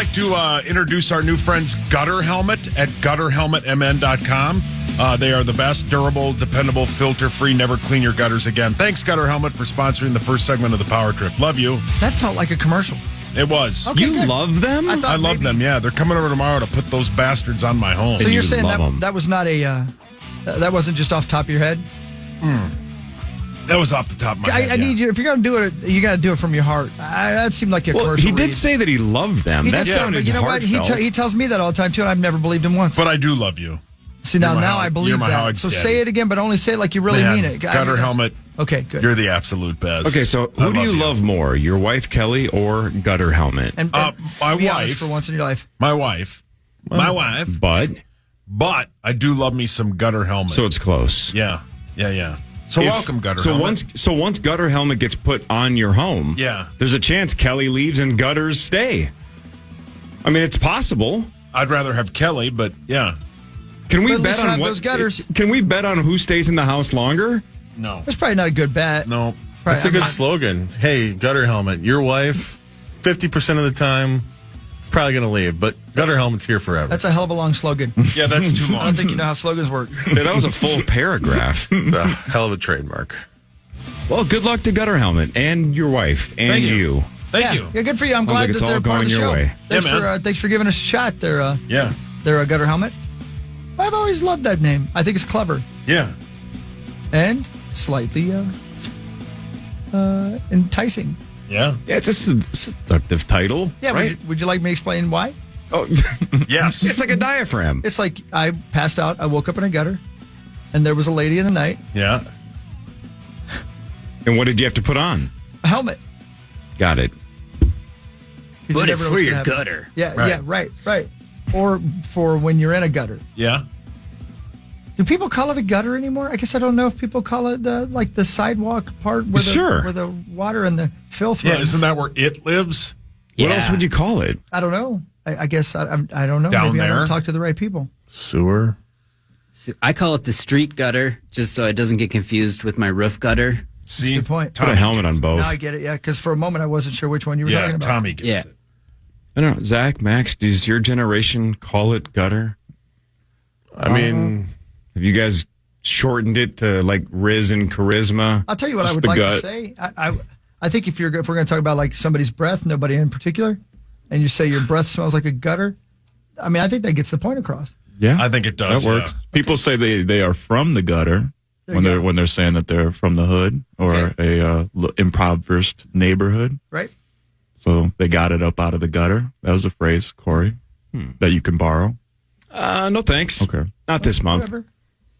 like to introduce our new friends Gutter Helmet at gutterhelmetmn.com. They are the best, durable, dependable, filter-free, never clean your gutters again. Thanks, Gutter Helmet, for sponsoring the first segment of the Power Trip. Love you. That felt like a commercial. It was. Okay, you good. love them? I love them, yeah. They're coming over tomorrow to put those bastards on my home. So you're you saying love that was not a... that wasn't just off the top of your head? That was off the top of my head. I need you, if you're going to do it, you got to do it from your heart. That seemed like a Well, commercial he did read. say that he loved them. He That did say, sounded but you know what? heartfelt. He tells me that all the time, too, and I've never believed him once. But I do love you. See, now you're my I believe you're my that. Howard So Steady. say it again, but only say it like you really Man, mean it. Gutter Helmet, Okay, good. you're the absolute best. Okay, so I who do you you. love more, your wife, Kelly, or Gutter Helmet? And my be honest wife. for once in your life. My wife. My wife. But I do love me some Gutter Helmet. So it's close. Yeah. So welcome, Gutter Helmet. So once Gutter Helmet gets put on your home, Yeah. there's a chance Kelly leaves and Gutters stay. I mean, it's possible. I'd rather have Kelly, but yeah. Can we But at bet least on have what? those gutters. Can we bet on who stays in the house longer? No. That's probably not a good bet. No. That's a good slogan. Hey, Gutter Helmet, your wife, 50% of the time, probably going to leave, but Gutter Helmet's here forever. That's a hell of a long slogan. Yeah, that's too I long. don't think you know how slogans work. Yeah, that was a full paragraph. It's a hell of a trademark. Well, good luck to Gutter Helmet and your wife and Thank you. you. Thank you. Yeah, good for you. I'm Sounds glad like it's that they're all part of the going your show. way. Thanks Yeah, man. thanks for giving us a shot. They're Yeah. a Gutter Helmet. I've always loved that name. I think it's clever Yeah. and slightly enticing. Yeah. Yeah, it's a seductive title, Yeah, right? would you like me to explain why? Oh, Yes. it's like a diaphragm. It's like I passed out. I woke up in a gutter, and there was a lady in the night. Yeah. And what did you have to put on? A helmet. Got it. 'Cause you But never it's know for what's your gonna happen. gutter. Yeah, Right. yeah, right. Or for when you're in a gutter. Yeah. Do people call it a gutter anymore? I guess I don't know if people call it the sidewalk part where Sure. where the water and the filth Yeah. runs. Isn't that where it lives? What else would you call it? I don't know. I guess I don't know. Down Maybe I there? don't talk to the right people. Sewer. So I call it the street gutter, just so it doesn't get confused with my roof gutter. See, good point. Put a helmet on both. Now I get it. Yeah, because for a moment I wasn't sure which one you were Yeah, talking about. Tommy gets Yeah. it. I don't know. Zach, Max, does your generation call it gutter? I mean, Have you guys shortened it to like Riz and Charisma? I'll tell you what I Just would the like gut. to say. I think if we're going to talk about like somebody's breath, nobody in particular, and you say your breath smells like a gutter, I mean, I think that gets the point across. Yeah, I think it does. that works. Yeah. People say they are from the gutter There when you go. they're saying that they're from the hood or a impoverished neighborhood. Right? So they got it up out of the gutter. That was a phrase, Corey, that you can borrow. No thanks. Okay. Not this month. Whatever.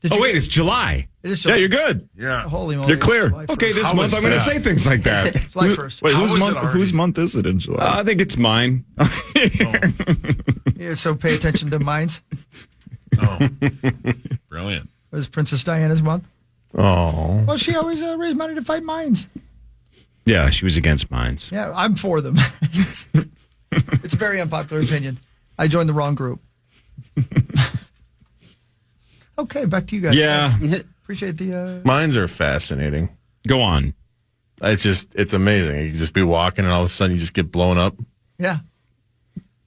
Did Oh, you- wait, it's July. It is Yeah, you're good. Yeah. Holy moly. You're it's clear. July 1st. Okay, this How month is I'm going to that? say things like that. July 1st. Wait, How is it already? whose month is it in July? I think it's mine. Yeah, so pay attention to mines. Oh. Brilliant. It was Princess Diana's month. oh. Well, she always raised money to fight mines. Yeah, she was against mines. Yeah, I'm for them. It's a very unpopular opinion. I joined the wrong group. Okay, back to you guys. Yeah. Thanks. Appreciate the... Mines are fascinating. Go on. It's amazing. You can just be walking and all of a sudden you just get blown up. yeah,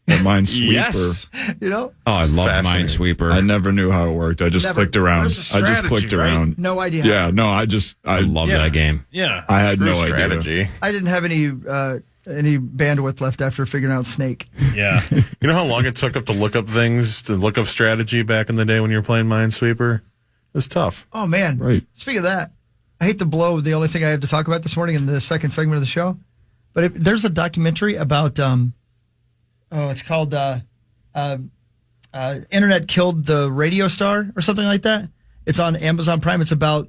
The Minesweeper. Yes. you know? Oh, I loved Fascinating. Minesweeper. I never knew how it worked. I just Never. clicked around. Where's the I just strategy, clicked right? around. No idea. Yeah, no, I I love Yeah. that game. Yeah. I had Screw no idea. strategy. I didn't have any bandwidth left after figuring out Snake. Yeah. You know how long it took up to look up things, to look up strategy back in the day when you were playing Minesweeper? It was tough. Oh, man. Right. Speaking of that, I hate to blow the only thing I have to talk about this morning in the second segment of the show, but there's a documentary about, it's called Internet Killed the Radio Star or something like that. It's on Amazon Prime. It's about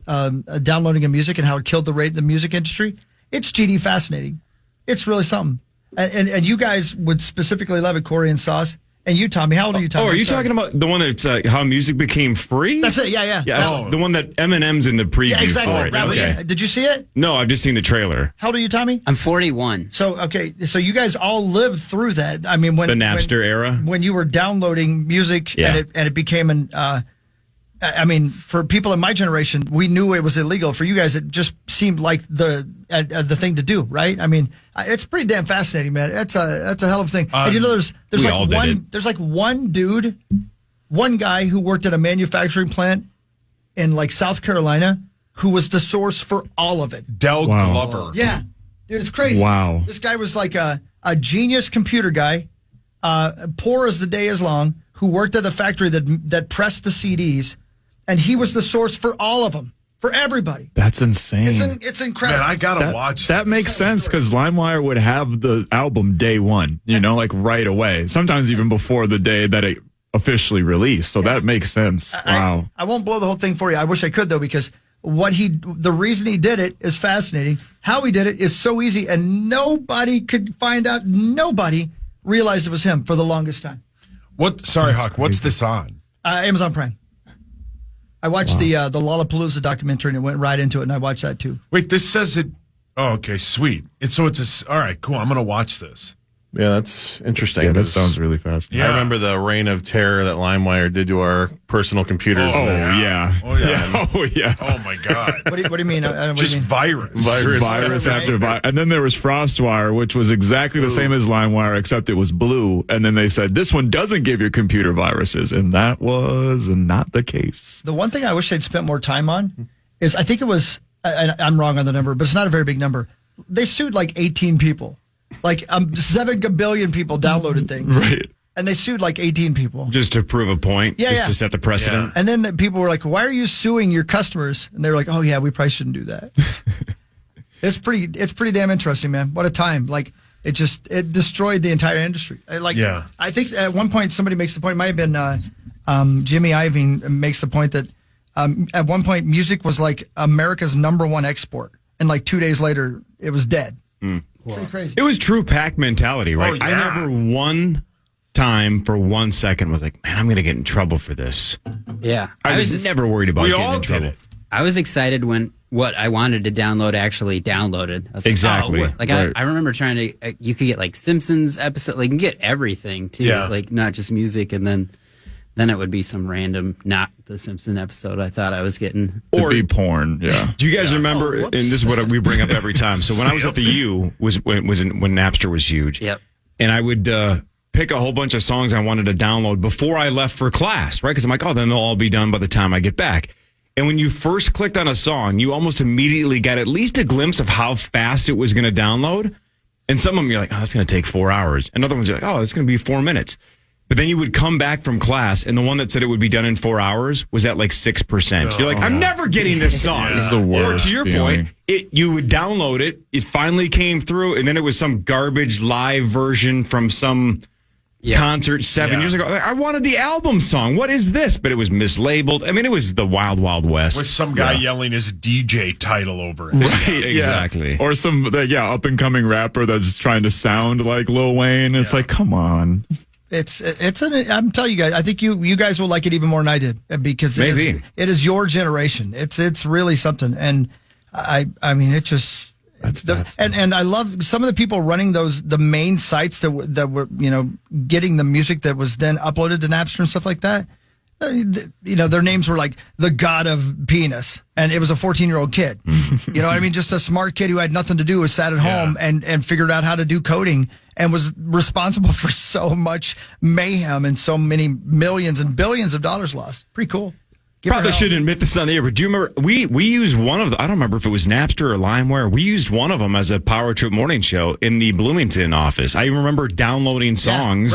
downloading a music and how it killed the music industry. It's GD fascinating. It's really something. And you guys would specifically love it, Corey and Sauce. And you, Tommy. How old are you, Tommy? Oh, are I'm you sorry. talking about the one that's how music became free? That's it. Yeah. Yeah, that's Oh. the one that Eminem's in the preview Yeah, exactly. for it. That one, Okay. yeah. Did you see it? No, I've just seen the trailer. How old are you, Tommy? I'm 41. So, okay. So you guys all lived through that. I mean, when The Napster era? when you were downloading music Yeah. and it became I mean, for people in my generation, we knew it was illegal. For you guys, it just seemed like the thing to do, right? I mean, it's pretty damn fascinating, man. That's a hell of a thing. And there's like one dude, one guy who worked at a manufacturing plant in like South Carolina who was the source for all of it. Del Glover. Yeah, dude, it's crazy. Wow. This guy was like a genius computer guy, poor as the day is long, who worked at the factory that pressed the CDs, and he was the source for all of them, for everybody. That's insane. It's incredible. Man, I gotta watch that. Makes sense because LimeWire would have the album day one, like right away. Sometimes even before the day that it officially released. So that makes sense. Wow. I won't blow the whole thing for you. I wish I could though, because the reason he did it is fascinating. How he did it is so easy, and nobody could find out. Nobody realized it was him for the longest time. Sorry, Huck. What's this on? Amazon Prime. I watched the Lollapalooza documentary and it went right into it, and I watched that too. Wait, this says it. Oh, okay, sweet. All right, cool. I'm gonna watch this. Yeah, that's interesting. Yeah, that sounds really fast. Yeah. I remember the reign of terror that LimeWire did to our personal computers. Oh, yeah. Oh, yeah. Oh, yeah. Oh, my God. What do you mean? Just virus. Virus after virus. And then there was FrostWire, which was exactly the same as LimeWire, except it was blue. And then they said, this one doesn't give your computer viruses. And that was not the case. The one thing I wish they'd spent more time on is, I think it was, I'm wrong on the number, but it's not a very big number. They sued like 18 people. Like 7 billion people downloaded things. Right. And they sued like 18 people. Just to prove a point. Yeah, just to set the precedent. And then the people were like, why are you suing your customers? And they were like, oh, yeah, we probably shouldn't do that. It's pretty damn interesting, man. What a time. Like, it destroyed the entire industry. I think at one point somebody makes the point, it might have been Jimmy Iovine makes the point that at one point music was like America's #1 export. And like 2 days later, it was dead. Pretty crazy. It was true pack mentality, right? Oh, yeah. I never one time for 1 second was like, man, I'm going to get in trouble for this. Yeah. I was never worried about getting in trouble. I was excited when what I wanted to download actually downloaded. I was Exactly. Like, right. I remember trying to, you could get like Simpsons episode, like you can get everything too, like not just music, and then it would be some random, not the Simpson episode I thought I was getting. Or be porn, yeah. Do you guys remember, and this is what we bring up every time, so when I was at the U, when Napster was huge, and I would pick a whole bunch of songs I wanted to download before I left for class, right? Because I'm like, oh, then they'll all be done by the time I get back. And when you first clicked on a song, you almost immediately got at least a glimpse of how fast it was going to download. And some of them you're like, oh, that's going to take 4 hours. And other ones you're like, oh, it's going to be 4 minutes. But then you would come back from class, and the one that said it would be done in 4 hours was at like 6%. You're like, I'm never getting this song. It's the worst Or to your feeling. point, you would download it, it finally came through, and then it was some garbage live version from some concert 7 years ago. I wanted the album song. What is this? But it was mislabeled. I mean, it was the wild, wild west. With some guy yelling his DJ title over it. Right, exactly. Yeah. Or some up and coming rapper that's trying to sound like Lil Wayne. It's like, come on. I'm telling you guys, I think you guys will like it even more than I did, because it is your generation. It's really something. And I mean, it just, and I love some of the people running the main sites that were, getting the music that was then uploaded to Napster and stuff like that. Their names were like the God of Penis, and it was a 14-year-old kid. You know what I mean? Just a smart kid who had nothing to do, sat at home and figured out how to do coding, and was responsible for so much mayhem and so many millions and billions of dollars lost. Pretty cool. Probably shouldn't admit this on the air, but do you remember we used one of the, I don't remember if it was Napster or LimeWire. We used one of them as a Power Trip morning show in the Bloomington office. I remember downloading songs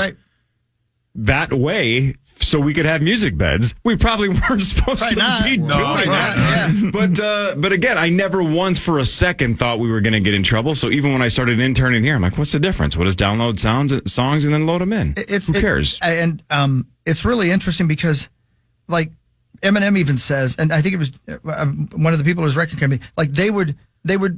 that way so we could have music beds. We probably weren't supposed to be doing that. But again, I never once for a second thought we were going to get in trouble. So even when I started interning here, I'm like, what's the difference? What is download songs and then load them in? Who cares? And it's really interesting because, like, Eminem even says, and I think it was one of the people at his record company, like they would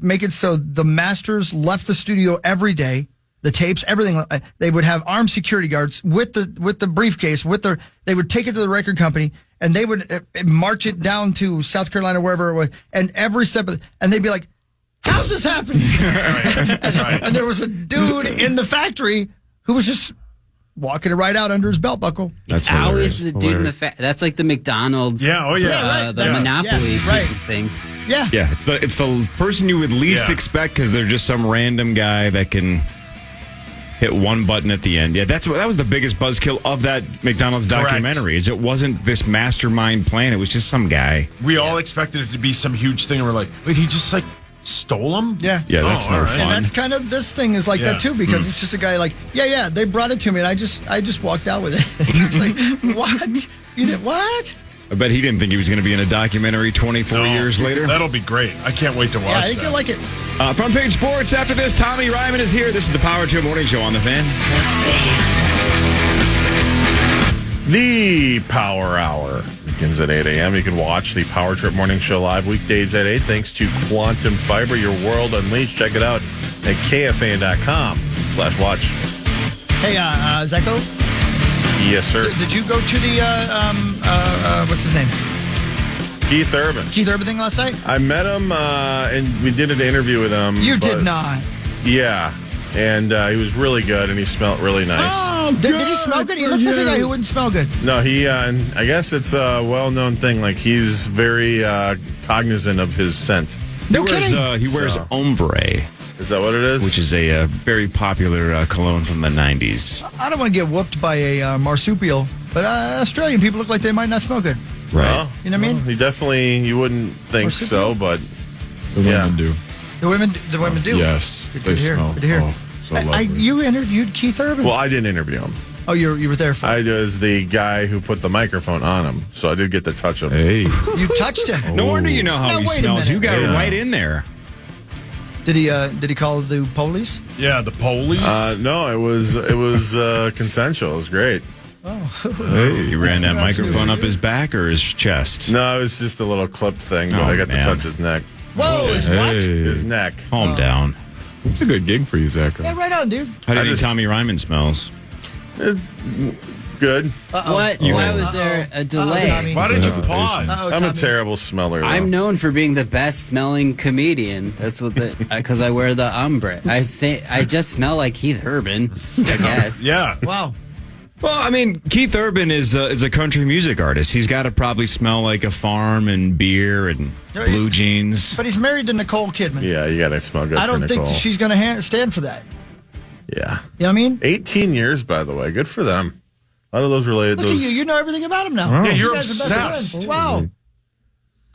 make it so the masters left the studio every day, the tapes, everything. They would have armed security guards with the briefcase, they would take it to the record company, and they would march it down to South Carolina, wherever it was, and every step of it, and they'd be like, how's this happening? And there was a dude in the factory who was just walking it right out under his belt buckle. That's It's always hilarious. the dude in the that's like the McDonald's. Yeah, oh, yeah. right. The That's- Monopoly yeah, right. thing. Yeah. Yeah, it's the person you would least Yeah. expect because they're just some random guy that can hit one button at the end. Yeah, that was the biggest buzzkill of that McDonald's Correct. documentary. Is it wasn't this mastermind plan; it was just some guy. We all expected it to be some huge thing, and we're like, wait, he just like stole them? Yeah. Yeah, that's Oh, no all right. fun. And that's kind of this thing is like Yeah. that too, because it's just a guy like, yeah, they brought it to me and I just walked out with it. It's like, what? You did what? I bet he didn't think he was going to be in a documentary 24 No. years later. That'll be great. I can't wait to watch Yeah, I think that. you'll like it. Front page sports. After this, Tommy Ryman is here. This is the Power 2 Morning Show on the Fan. The Power Hour begins at 8 a.m. You can watch the Power Trip Morning Show live weekdays at 8 thanks to Quantum Fiber, your world unleashed. Check it out at KFAN.com/watch. Hey, Zacho, Yes, sir. did you go to the, what's his name? Keith Urban. Keith Urban thing last night? I met him and we did an interview with him. You but- did not. Yeah. And he was really good and he smelled really nice. Did he smell good? He looks like a guy who wouldn't smell good. No, and I guess it's a well-known thing. Like, he's very cognizant of his scent. No kidding. He wears So- Ombre, Is that what it is? which is a very popular cologne from the 90s. I don't want to get whooped by a marsupial, but Australian people look like they might not smell good. Well, You know what I mean? He definitely, you wouldn't think so, but The Yeah. women do. The women do. Yes. Good They to hear. smell. Good to hear. Oh, so lovely. You interviewed Keith Urban. well, I didn't interview him. Oh, you were there for. I was the guy who put the microphone on him, so I did get to touch him. Hey. You touched him. No wonder you know how Now, he wait a smells. You minute. got Yeah. right in there. Did he call the police? Yeah, the police. No, it was consensual. It was great. He ran that That's microphone new up for you. his back or his chest. No, it was just a little clip thing, but Oh, I got man. to touch his neck. Whoa, is what? His neck. Calm down. It's a good gig for you, Zach. Yeah, right on, dude. How do I you think just- Tommy Ryman smells? Good. What? Why was there a delay? Tommy. Why did you Hesitation. pause? I'm a Tommy. terrible smeller. Though. I'm known for being the best smelling comedian. That's what because I wear the ombre. I just smell like Keith Urban, I guess. Yeah. Wow. Well, I mean, Keith Urban is a country music artist. He's got to probably smell like a farm and beer and Yeah, blue jeans. But he's married to Nicole Kidman. Yeah, you got to smell good. I don't for think Nicole. she's going to stand for that. Yeah. You know what I mean? 18 years, by the way. Good for them. A lot of those related. Look those. at you. You know everything about him now. Yeah, you're You guys are best obsessed. friends. Wow.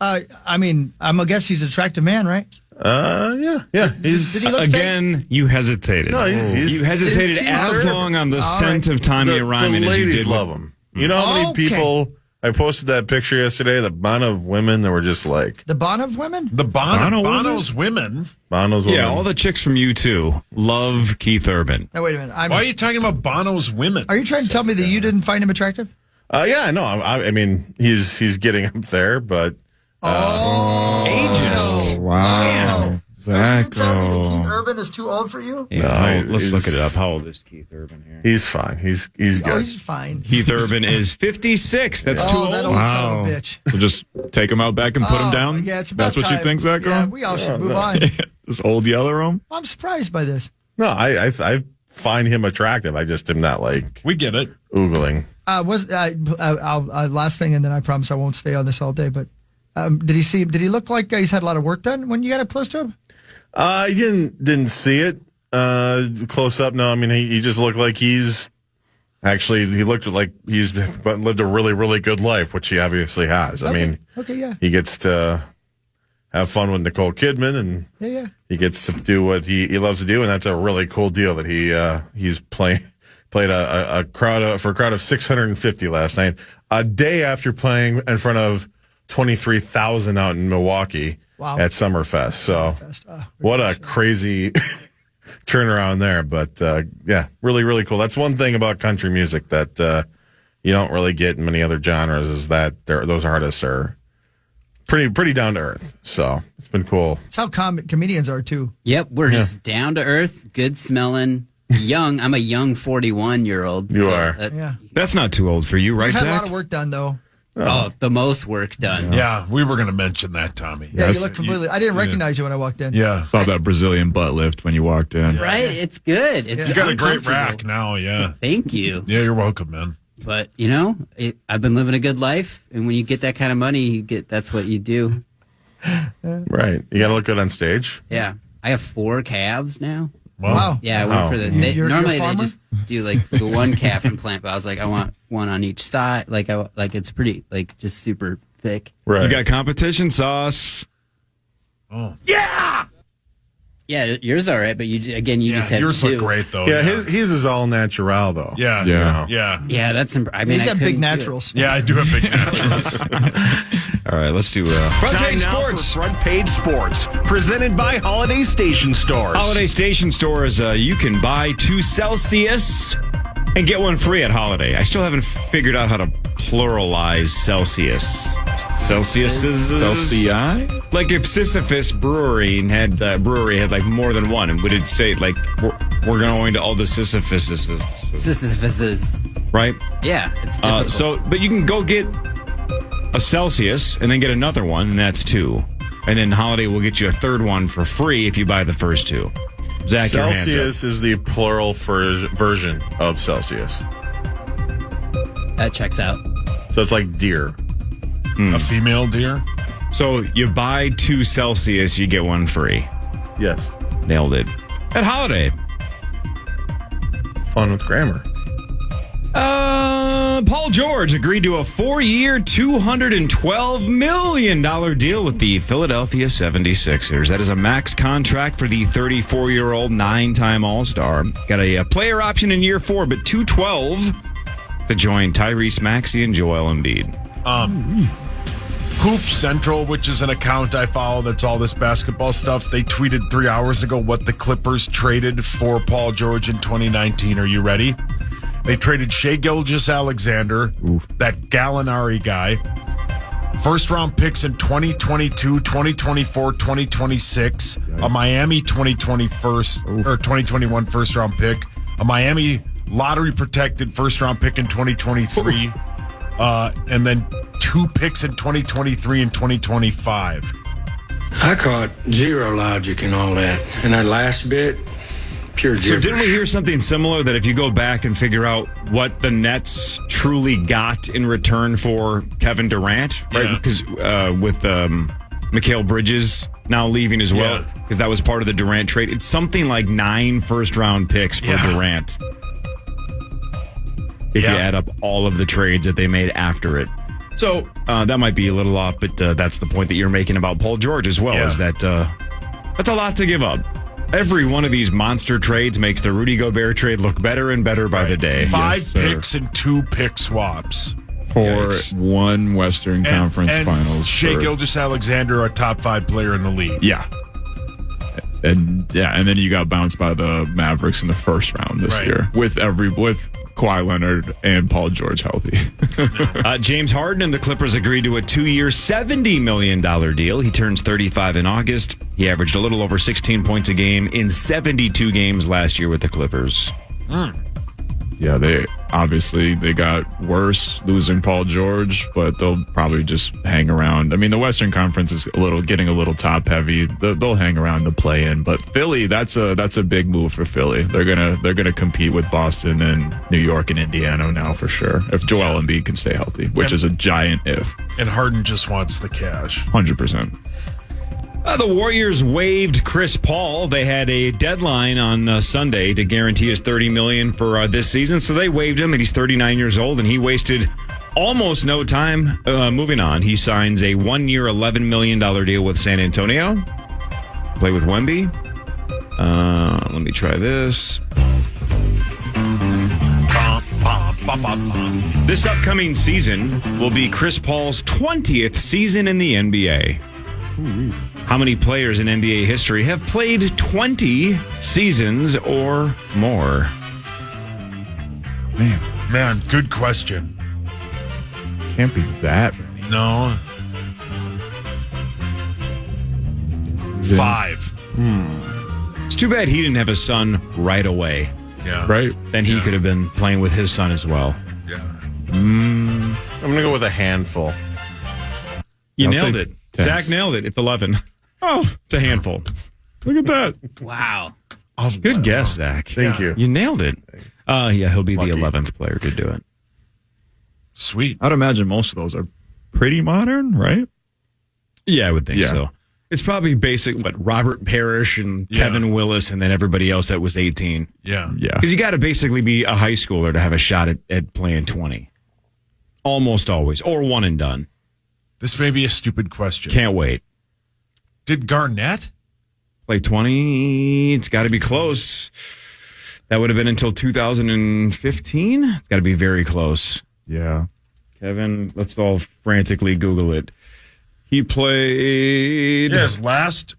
I mean, I'm going to guess he's an attractive man, right? Yeah. He's Did he look Again, you hesitated. No, he's- you hesitated Is he as Urban? long on the All scent right. of Tommy Ryman the as you ladies did. love him. You know how many Okay. people? I posted that picture yesterday. The amount of women that were just like The Bond of women? The Bono's women. Bono's women. Yeah, all the chicks from U2 love Keith Urban. No, wait a minute. Why are you talking about Bono's women? Are you trying to tell me that you didn't find him attractive? Yeah, no. I mean, he's getting up there, but Ageist. Wow. Are you telling me that Zacho. Keith Urban is too old for you? Yeah, No, let's look it he's- up. How old is Keith Urban here? he's fine. He's good. Oh, he's fine. Keith Urban is 56. That's too Oh, old. that old son Wow. of a bitch. So just take him out back and put him Oh, down? Yeah, it's about That's what you time. think, Zacho? Yeah, we all should move on. This old yeller room? I'm surprised by this. No, I find him attractive. I just am not like We get it. oogling. Last thing, and then I promise I won't stay on this all day. But did he look like he's had a lot of work done when you got up close to him? I didn't see it close up. No, I mean he just looked like he looked like he's lived a really, really good life, which he obviously has. I mean, Okay, yeah, he gets to have fun with Nicole Kidman, and yeah. he gets to do what he loves to do, and that's a really cool deal that he's played a crowd of 650 last night, a day after playing in front of 23,000 out in Milwaukee. Wow. At Summerfest. So what a crazy turnaround there. But yeah, really, really cool. That's one thing about country music that you don't really get in many other genres is that those artists are pretty down to earth. So it's been cool. It's how comedians are too. Yep, we're just down to earth, good smelling, young. I'm a young 41-year-old. You are. Yeah, That's not too old for you, right, I've had a Zach? lot of work done though. the most work done. Yeah, we were going to mention that, Tommy. Yeah, you look completely. I didn't recognize you when I walked in. Yeah. Saw that Brazilian butt lift when you walked in. Right? It's good. It's You got a great uncomfortable. rack now, yeah. Thank you. Yeah, you're welcome, man. But, I've been living a good life. And when you get that kind of money, that's what you do. Right. You got to look good on stage. Yeah. I have 4 calves now. Wow. Yeah, I went for the. You're Normally a they farmer? just do like the one calf implant, but I was like, I want one on each side. Like it's pretty just super thick. Right. You got competition sauce. Yeah, yours all right, but you just had yours 2. look great, though. Yeah, his is all natural, though. Yeah. Yeah. Yeah. Yeah, that's. I mean, He's I got big couldn't do it. naturals. Yeah, I do have big naturals. All right, let's do front Time page now sports. for Front Page Sports, presented by Holiday Station Stores. Holiday Station Stores, you can buy 2 Celsius and get one free at Holiday. I still haven't figured out how to pluralize Celsius. Celsius is LCI? like if Sisyphus Brewery had like more than one, and would it say like we're going to all the Sisyphuses, Sisyphus. right? Yeah, it's difficult. But you can go get a Celsius and then get another one, and that's 2. And then Holiday will get you a third one for free if you buy the first 2. Zach, your hands up. Celsius is the plural version of Celsius. That checks out. So it's like deer. A female deer? So you buy 2 Celsius, you get one free. Yes. Nailed it. At Holiday. Fun with grammar. Paul George agreed to a 4-year, $212 million deal with the Philadelphia 76ers. That is a max contract for the 34-year-old 9-time All-Star. Got a player option in year 4, but $212 to join Tyrese Maxey and Joel Embiid. Hoop Central, which is an account I follow that's all this basketball stuff, they tweeted 3 hours ago what the Clippers traded for Paul George in 2019. Are you ready? They traded Shai Gilgeous-Alexander, that Gallinari guy, first-round picks in 2022, 2024, 2026, a Miami 2021 first-round pick, a Miami lottery-protected first-round pick in 2023, and then 2 picks in 2023 and 2025. I caught zero logic in all that. And that last bit, pure gibberish. So didn't we hear something similar that if you go back and figure out what the Nets truly got in return for Kevin Durant, right? Yeah. Because with Mikal Bridges now leaving as well, because that was part of the Durant trade. It's something like 9 first-round picks for Durant. If you add up all of the trades that they made after it. So that might be a little off, but that's the point that you're making about Paul George as well, is that that's a lot to give up. Every one of these monster trades makes the Rudy Gobert trade look better and better by the day. 5 picks and 2 pick swaps. For one Western Conference Finals. Shai Gilgeous-Alexander, a top 5 player in the league. Yeah. And then you got bounced by the Mavericks in the first round this year with Kawhi Leonard and Paul George healthy. James Harden and the Clippers agreed to a 2-year, $70 million deal. He turns 35 in August. He averaged a little over 16 points a game in 72 games last year with the Clippers. Yeah, they got worse losing Paul George, but they'll probably just hang around. I mean, the Western Conference is getting a little top heavy. They'll hang around the play in, but Philly, that's a big move for Philly. They're gonna compete with Boston and New York and Indiana now for sure. If Joel Embiid can stay healthy, which is a giant if. And Harden just wants the cash. 100%. The Warriors waived Chris Paul. They had a deadline on Sunday to guarantee his $30 million for this season, so they waived him, and he's 39 years old, and he wasted almost no time moving on. He signs a 1-year, $11 million deal with San Antonio. Play with Wemby. Let me try this. This upcoming season will be Chris Paul's 20th season in the NBA. How many players in NBA history have played 20 seasons or more? Man, good question. Can't be that many. No. 5. It's too bad he didn't have a son right away. Yeah. Right? Then he could have been playing with his son as well. Yeah. I'm going to go with a handful. You I'll nailed say it. 10. Zach nailed it. It's 11. Oh, It's a handful. look at that. Wow. Good guess, Zach. Thank you. You nailed it. Yeah, he'll be Lucky. the 11th player to do it. Sweet. I'd imagine most of those are pretty modern, right? Yeah, I would think Yeah. so. It's probably basic, Robert Parrish and Kevin Willis and then everybody else that was 18. Yeah. Yeah. Because you got to basically be a high schooler to have a shot at playing 20. Almost always. Or one and done. This may be a stupid question. Can't wait. Did Garnett? Play 20. It's got to be close. That would have been until 2015. It's got to be very close. Yeah. Kevin, let's all frantically Google it. He played Yeah, his last,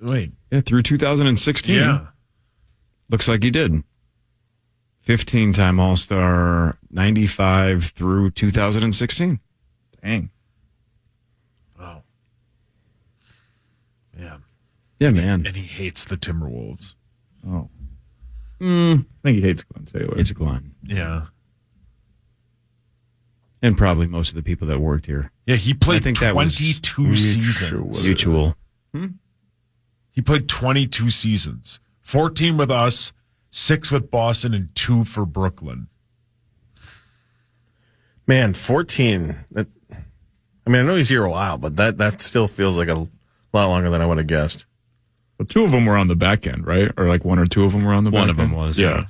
wait. through 2016. Yeah. Looks like he did. 15-time All-Star, 95 through 2016. Dang. Oh. Yeah. Yeah, man. And he hates the Timberwolves. Oh. I think he hates Glenn Taylor. It's a Glenn. Yeah. And probably most of the people that worked here. Yeah, he played I think that was 22 seasons. Mutual. He played 22 seasons. 14 with us, 6 with Boston, and 2 for Brooklyn. Man, 14. I know he's here a while, but that still feels like a lot longer than I would have guessed. But 2 of them were on the back end, right? Or like 1 or 2 of them were on the back One end? of them was, Yeah.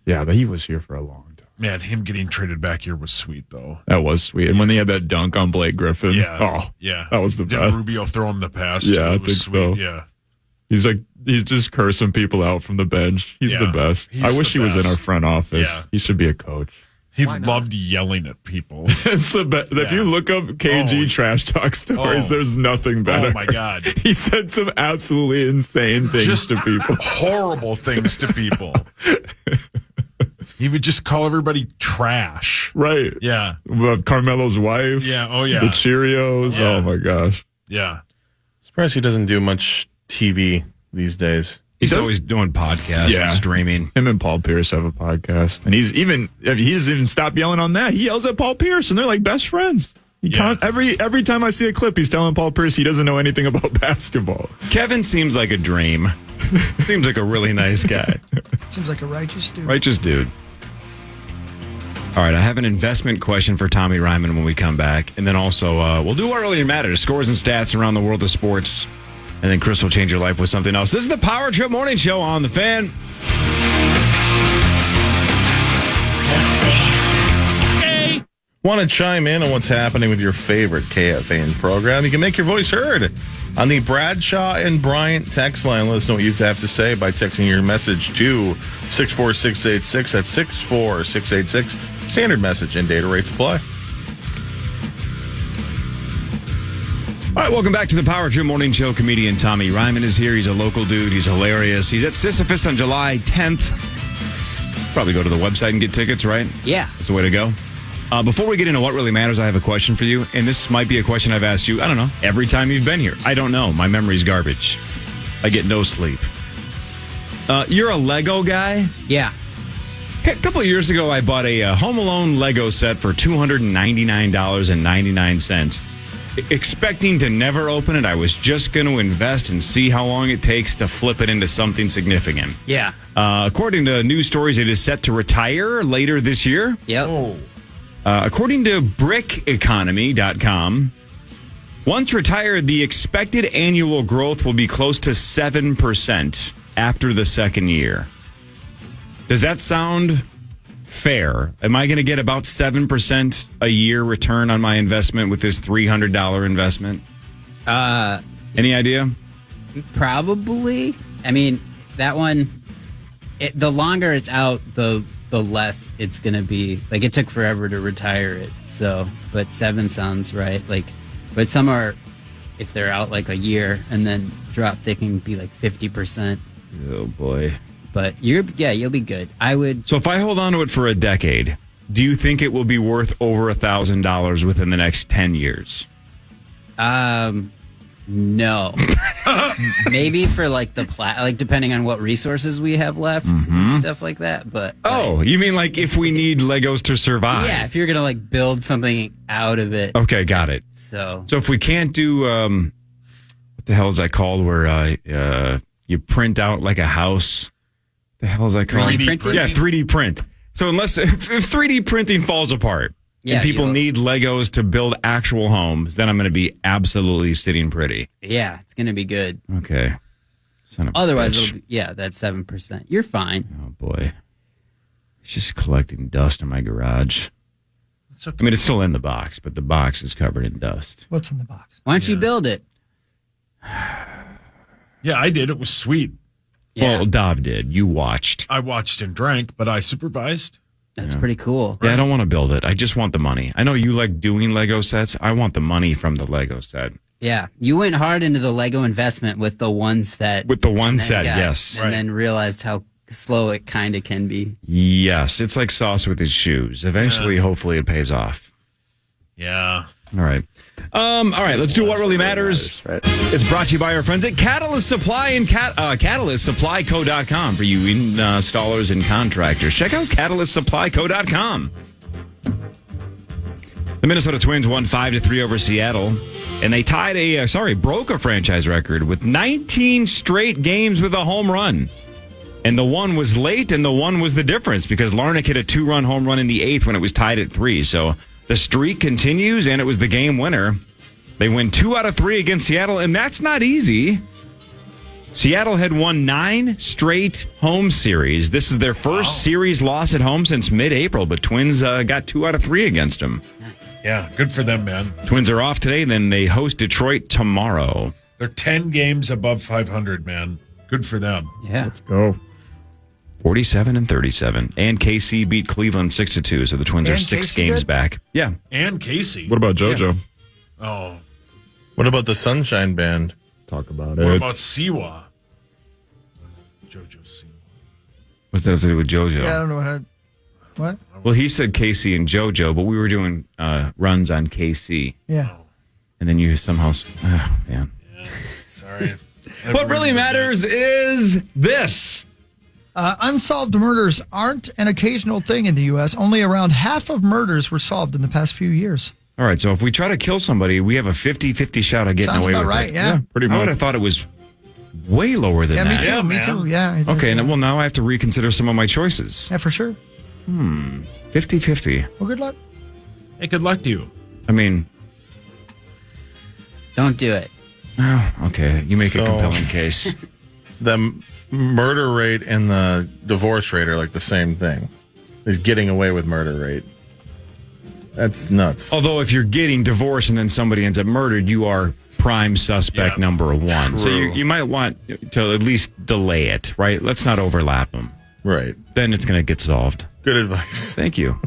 Yeah, but he was here for a long time. Man, him getting traded back here was sweet, though. That was sweet. And when they had that dunk on Blake Griffin, Yeah. that was the Did best. Rubio throw him the pass? Yeah, too? I It was think so. Yeah. He's just cursing people out from the bench. He's Yeah, the best. he's I wish the he was in best. our front office. Yeah. He should be a coach. He loved yelling at people. It's the best. If you look up KG trash talk stories, there's nothing better. Oh, my God. He said some absolutely insane things Just to people. horrible things to people. He would just call everybody trash. Right. Yeah. Carmelo's wife. Yeah. Oh, yeah. The Cheerios. Yeah. Oh, my gosh. Yeah. Surprised he doesn't do much TV these days. He's always doing podcasts and streaming. Him and Paul Pierce have a podcast. And he doesn't even stop yelling on that. He yells at Paul Pierce, and they're like best friends. Every time I see a clip, he's telling Paul Pierce he doesn't know anything about basketball. Kevin seems like a dream. Seems like a really nice guy. Seems like a righteous dude. Righteous dude. All right, I have an investment question for Tommy Ryman when we come back. And then also, we'll do what really matters, scores and stats around the world of sports. And then Chris will change your life with something else. This is the Power Trip Morning Show on The Fan. Want to chime in on what's happening with your favorite KFAN program? You can make your voice heard on the Bradshaw and Bryant text line. Let us know what you have to say by texting your message to 64686. That's 64686. Standard message and data rates apply. All right, welcome back to the Power Trip Morning Show. Comedian Tommy Ryman is here. He's a local dude. He's hilarious. He's at Sisyphus on July 10th. Probably go to the website and get tickets, right? Yeah. That's the way to go. Before we get into what really matters, I have a question for you. And this might be a question I've asked you, I don't know, every time you've been here. I don't know. My memory's garbage. I get no sleep. You're a Lego guy? Yeah. A couple of years ago, I bought a Home Alone Lego set for $299.99. Expecting to never open it, I was just going to invest and see how long it takes to flip it into something significant. Yeah. According to news stories, it is set to retire later this year. Yep. According to BrickEconomy.com, once retired, the expected annual growth will be close to 7% after the second year. Does that sound fair? Am I going to get about 7% a year return on my investment with this $300 investment? Any idea? Probably. I mean, that one, the longer it's out, the less it's going to be. Like, it took forever to retire it. So, but 7 sounds right. Like, but some are, if they're out like a year and then drop, they can be like 50%. Oh, boy. But you'll be good. I would. So if I hold on to it for a decade, do you think it will be worth over $1,000 within the next 10 years? No. Maybe for like depending on what resources we have left and stuff like that. But Oh, you mean like if we need Legos to survive? yeah, if you're gonna like build something out of it. Okay, got it. So if we can't do what the hell is that called? Where you print out like a house. The hell is that called? 3D printing? Yeah, 3D print. So if 3D printing falls apart and people need Legos to build actual homes, then I'm going to be absolutely sitting pretty. yeah, it's gonna be good. Okay. Son of a Otherwise, bitch. that's 7%. You're fine. Oh boy, it's just collecting dust in my garage. It's okay. I mean, it's still in the box, but the box is covered in dust. What's in the box? Why don't you build it? Yeah, I did. It was sweet. Yeah, Well, Dov did. You watched. I watched and drank, but I supervised. that's pretty cool. Yeah, I don't want to build it. I just want the money. I know you like doing Lego sets. I want the money from the Lego set. Yeah, you went hard into the Lego investment with the one set. With the one and then set, yes. and then realized how slow it kind of can be. Yes, it's like sauce with his shoes. Eventually, hopefully, it pays off. Yeah. All right. All right, let's do what really matters. It's brought to you by our friends at Catalyst Supply and CatalystSupplyCo.com for you installers and contractors. Check out CatalystSupplyCo.com. The Minnesota Twins won 5-3 over Seattle, and they broke a franchise record with 19 straight games with a home run. And the one was late, and the one was the difference because Larnach hit a 2-run home run in the 8th when it was tied at 3. So the streak continues, and it was the game winner. They win 2 out of 3 against Seattle, and that's not easy. Seattle had won 9 straight home series. This is their first series loss at home since mid-April, but Twins got 2 out of 3 against them. Yeah, good for them, man. Twins are off today, then they host Detroit tomorrow. They're 10 games above 500, man. Good for them. Yeah. Let's go. 47-37. And KC beat Cleveland 6-2, so the Twins are And 6 KC games did? back. Yeah. And Casey. What about JoJo? Oh, What about the Sunshine Band? Talk about what it. about Siwa? JoJo Siwa. What's that have to do with JoJo? Yeah, I don't know what. Well, he said KC and JoJo, but we were doing runs on KC. Yeah. And then you somehow... Oh, man. Sorry. What really matters is this. Unsolved murders aren't an occasional thing in the U.S. Only around half of murders were solved in the past few years. All right, so if we try to kill somebody, we have a 50-50 shot of getting Sounds away about with right, it. yeah. Pretty I would much. have thought it was way lower than Yeah, me that. too. Yeah, me man. too. Yeah. Okay, yeah. well, now I have to reconsider some of my choices. Yeah, for sure. 50-50. Well, good luck. Hey, good luck to you. I mean, Don't do it. oh, okay, you make a So- compelling case. The murder rate and the divorce rate are like the same thing. Is getting away with murder rate. That's nuts. Although if you're getting divorced and then somebody ends up murdered, you are prime suspect Yeah. number 1. So True. you might want to at least delay it, right? Let's not overlap them. Right. Then it's going to get solved. Good advice. Thank you.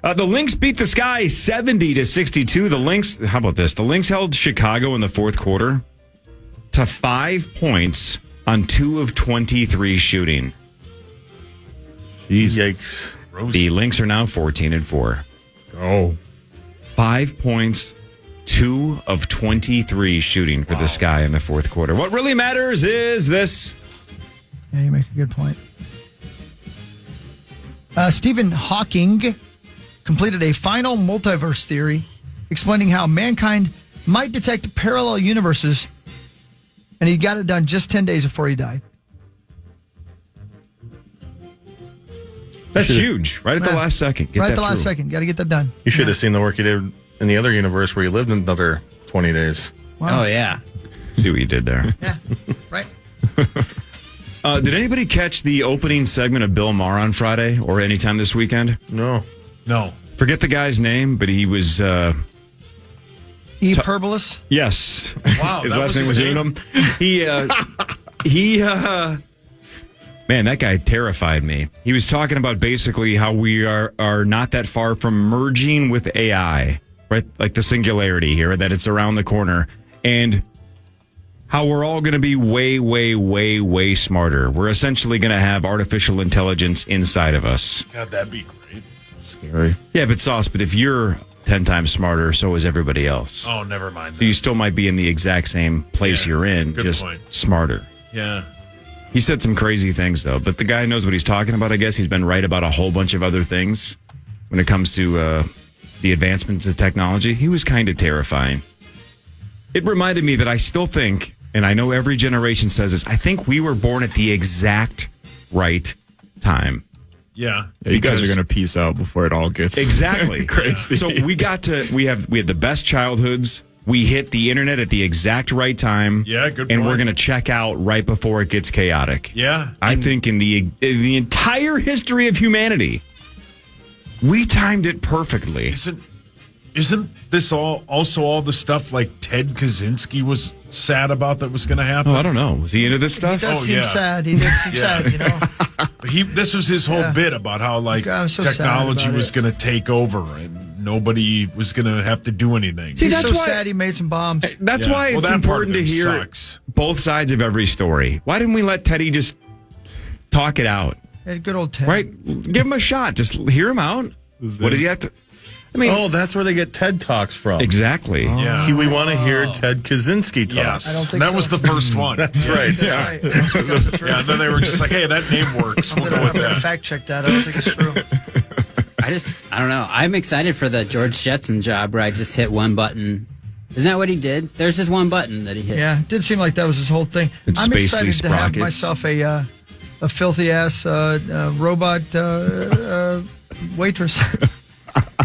The Lynx beat the Sky 70-62. The Lynx, how about this? The Lynx held Chicago in the fourth quarter to 5 points on 2 of 23 shooting. Yikes. The Lynx are now 14-4. Oh. 5 points, 2 of 23 shooting for the Sky in the fourth quarter. What really matters is this. Yeah, you make a good point. Stephen Hawking completed a final multiverse theory explaining how mankind might detect parallel universes, and he got it done just 10 days before he died. That's huge. Right at the Yeah. last second. Get Right that at the last through. second. Got to get that done. You should have seen the work you did in the other universe where you lived another 20 days. Wow. Oh, yeah. See what you did there. Yeah, right. Did anybody catch the opening segment of Bill Maher on Friday or anytime this weekend? No. No. Forget the guy's name, but he was... E. Perbolis. Yes. Wow, His that last was name was his name? Anum. Man, that guy terrified me. He was talking about basically how we are not that far from merging with AI, right? Like the singularity here, that it's around the corner. And how we're all going to be way, way, way, way smarter. We're essentially going to have artificial intelligence inside of us. God, that'd be great. Scary. Yeah, but Sauce, but if you're 10 times smarter, so is everybody else. Oh, never mind. So you still might be in the exact same place you're in, good just point. smarter. Yeah. He said some crazy things, though, but the guy knows what he's talking about. I guess he's been right about a whole bunch of other things when it comes to the advancements of technology. He was kind of terrifying. It reminded me that I still think, and I know every generation says this, I think we were born at the exact right time. Yeah. You guys are going to peace out before it all gets Exactly. crazy. So we had the best childhoods. We hit the internet at the exact right time. Yeah, good And point. we're going to check out right before it gets chaotic. Yeah. I think in the entire history of humanity, we timed it perfectly. Isn't this also all the stuff like Ted Kaczynski was sad about that was going to happen? Oh, I don't know. Was he into this He stuff? does seem yeah. sad. He did seem sad, you know. This was his whole Yeah. bit about how like I'm so sad technology about was it. going to take over and nobody was going to have to do anything. See, He's that's so why- sad he made some bombs. That's Yeah. why Well, it's that part of important to him hear sucks. both sides of every story. Why didn't we let Teddy just talk it out? Yeah, good old Ted. Right? Give him a shot. Just hear him out. What does he have to? I mean, Oh, that's where they get TED Talks from. exactly. Yeah. We want to hear Ted Kaczynski talk. Yes. I don't think that so. was the first one. That's right. That's Yeah. right. I don't think that's true. Yeah, and then they were just like, hey, that name works. We'll go I'm with going to that. fact check that. I don't think it's true. I don't know. I'm excited for the George Jetson job where I just hit one button. Isn't that what he did? There's just one button that he hit. Yeah, it did seem like that was his whole thing. It's I'm spacely excited to have sprockets. myself a filthy ass robot waitress.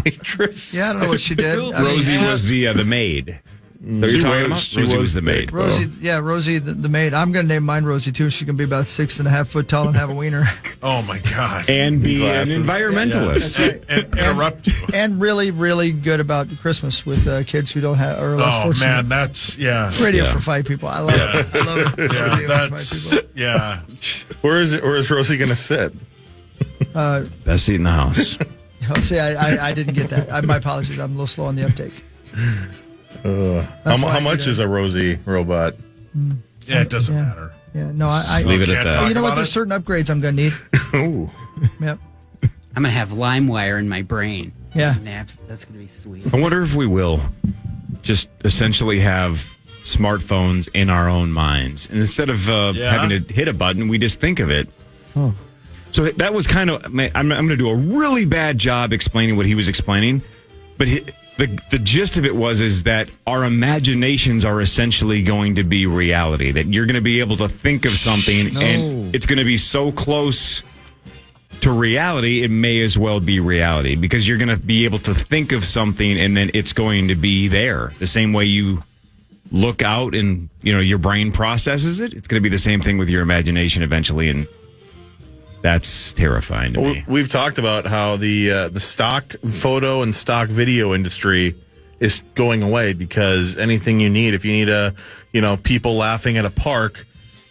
Waitress. Yeah, I don't know what she did. I mean, Rosie yeah, was the maid. That you're talking about? she Rosie was was the the maid. Rosie, the maid. I'm going to name mine Rosie too. She's going to be about 6.5 foot tall and have a wiener. Oh, my God. And be Glasses. an environmentalist. That's right. And interrupt you. And really, really good about Christmas with kids who don't have or less Oh, fortunate. man, that's, yeah. Radio Yeah. for fight people. I love it. I love it. Yeah, Radio for fight that's, people. yeah. Where is Rosie going to sit? Best seat in the house. Oh, see, I didn't get that. My apologies. I'm a little slow on the uptake. That's why How I much did is a Rosie robot? Yeah, it doesn't Yeah. matter. Yeah, no, I Leave it Can't at talk that. you know what? about There's it? certain upgrades I'm going to need. Ooh. Yep. I'm going to have LimeWire in my brain. Yeah. Naps. That's going to be sweet. I wonder if we will just essentially have smartphones in our own minds. And instead of having to hit a button, we just think of it. Oh. So that was kind of, I'm going to do a really bad job explaining what he was explaining. But the gist of it is that our imaginations are essentially going to be reality. That you're going to be able to think of something and it's going to be so close to reality, it may as well be reality because you're going to be able to think of something and then it's going to be there. The same way you look out and, your brain processes it, it's going to be the same thing with your imagination eventually. And that's terrifying to me. We've talked about how the stock photo and stock video industry is going away because anything you need, if you need people laughing at a park,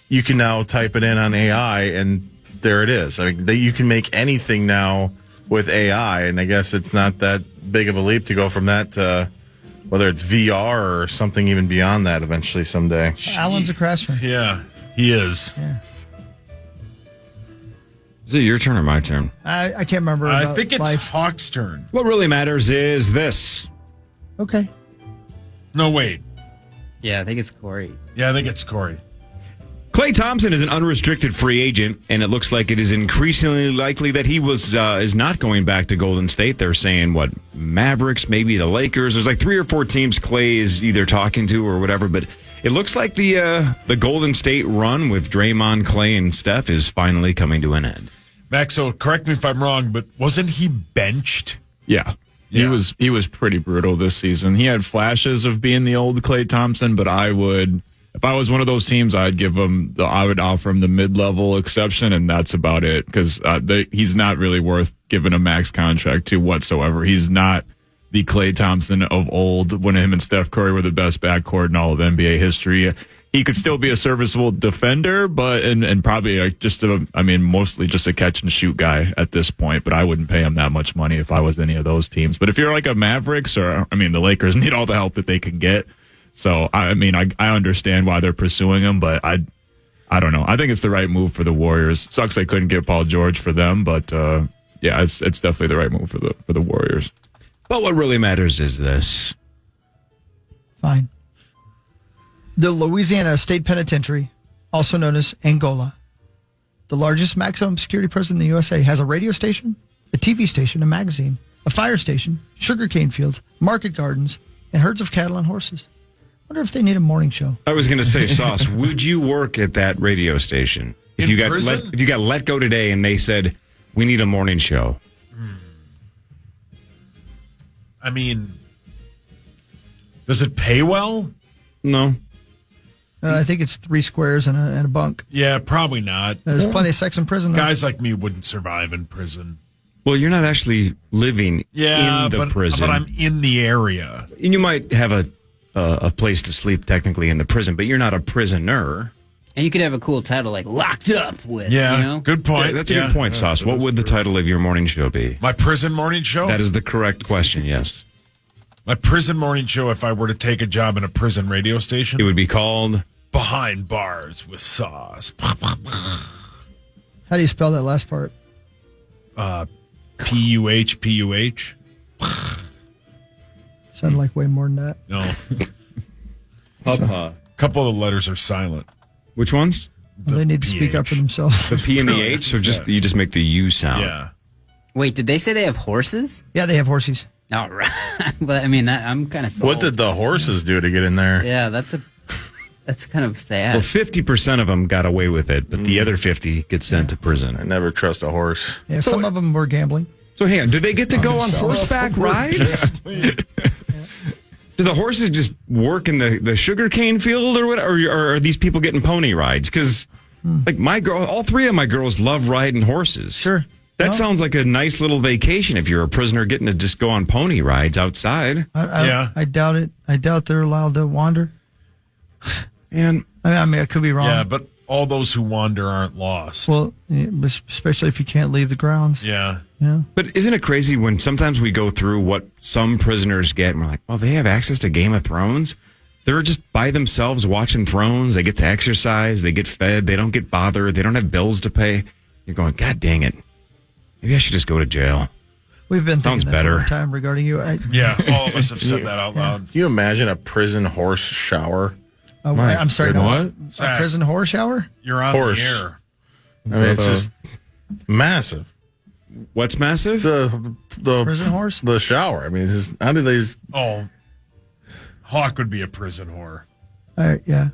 you can now type it in on AI and there it is. I mean, you can make anything now with AI, and I guess it's not that big of a leap to go from that to whether it's VR or something even beyond that eventually someday. Alan's a craftsman. Yeah, he is. Yeah. Is it your turn or my turn? I can't remember. I about think it's life. Hawk's turn. What really matters is this. Okay. No, wait. Yeah, I think it's Corey. Yeah, I think it's Corey. Klay Thompson is an unrestricted free agent, and it looks like it is increasingly likely that he is not going back to Golden State. They're saying, Mavericks, maybe the Lakers. There's like 3 or 4 teams Klay is either talking to or whatever, but it looks like the Golden State run with Draymond, Klay, and Steph is finally coming to an end. Max, so correct me if I'm wrong, but wasn't he benched? Yeah. Yeah. He was pretty brutal this season. He had flashes of being the old Klay Thompson, but if I was one of those teams, I would offer him the mid-level exception, and that's about it because he's not really worth giving a max contract to whatsoever. He's not the Klay Thompson of old when him and Steph Curry were the best backcourt in all of NBA history. He could still be a serviceable defender, but and probably mostly just a catch and shoot guy at this point. But I wouldn't pay him that much money if I was any of those teams. But if you're like a Mavericks the Lakers need all the help that they can get. So I understand why they're pursuing him, but I don't know. I think it's the right move for the Warriors. Sucks they couldn't get Paul George for them, but it's definitely the right move for the Warriors. But what really matters is this. Fine. The Louisiana State Penitentiary, also known as Angola, the largest maximum security prison in the USA, has a radio station, a TV station, a magazine, a fire station, sugarcane fields, market gardens, and herds of cattle and horses. I wonder if they need a morning show. I was going to say, Sauce, would you work at that radio station if In you got prison? if you got let go today and they said we need a morning show? I mean, does it pay well? No. I think it's 3 squares and a bunk. Yeah, probably not. There's plenty of sex in prison, though. Guys like me wouldn't survive in prison. Well, you're not actually living in the prison. But I'm in the area. And you might have a place to sleep technically in the prison, but you're not a prisoner. And you could have a cool title like "Locked Up With." Yeah, you know? good point. Yeah, that's a good point, Sauce. What would the title of your morning show be? My prison morning show? That is the correct question, yes. My prison morning show, if I were to take a job in a prison radio station, It would be called... Behind Bars with Sauce. How do you spell that last part? Puh, Puh. Sounded like way more than that. No. A couple of the letters are silent. Which ones? Well, they need to speak up for themselves. The P and the H, or just you just make the U sound? Yeah. Wait, did they say they have horses? Yeah, they have horses. All right, but I mean, I'm kind of sold. What did the horses do to get in there? Yeah, that's kind of sad. Well, 50% of them got away with it, but the other 50 get sent to I prison. never trust a horse. Yeah, some of them were gambling. So hang on, do they get to go on horseback rides? Do the horses just work in the sugarcane field or what? Or are these people getting pony rides? Because like my girl, all 3 of my girls love riding horses. Sure. That sounds like a nice little vacation if you're a prisoner getting to just go on pony rides outside. I doubt it. I doubt they're allowed to wander. And I mean, I could be wrong. Yeah, but all those who wander aren't lost. Well, especially if you can't leave the grounds. Yeah. Yeah. But isn't it crazy when sometimes we go through what some prisoners get and we're like, well, they have access to Game of Thrones? They're just by themselves watching Thrones. They get to exercise. They get fed. They don't get bothered. They don't have bills to pay. You're going, God dang it. Maybe I should just go to jail. We've been thinking Sounds that better. for a long time regarding you. Yeah, all of us have said that out loud. Can you imagine a prison horse shower? I'm sorry. No, goodness. what? A prison horse shower? You're on Horse. the air. I mean, it's just massive. What's massive? The Prison horse? The shower. I mean, how do they? Oh, Hawk would be a prison whore. All right, yeah.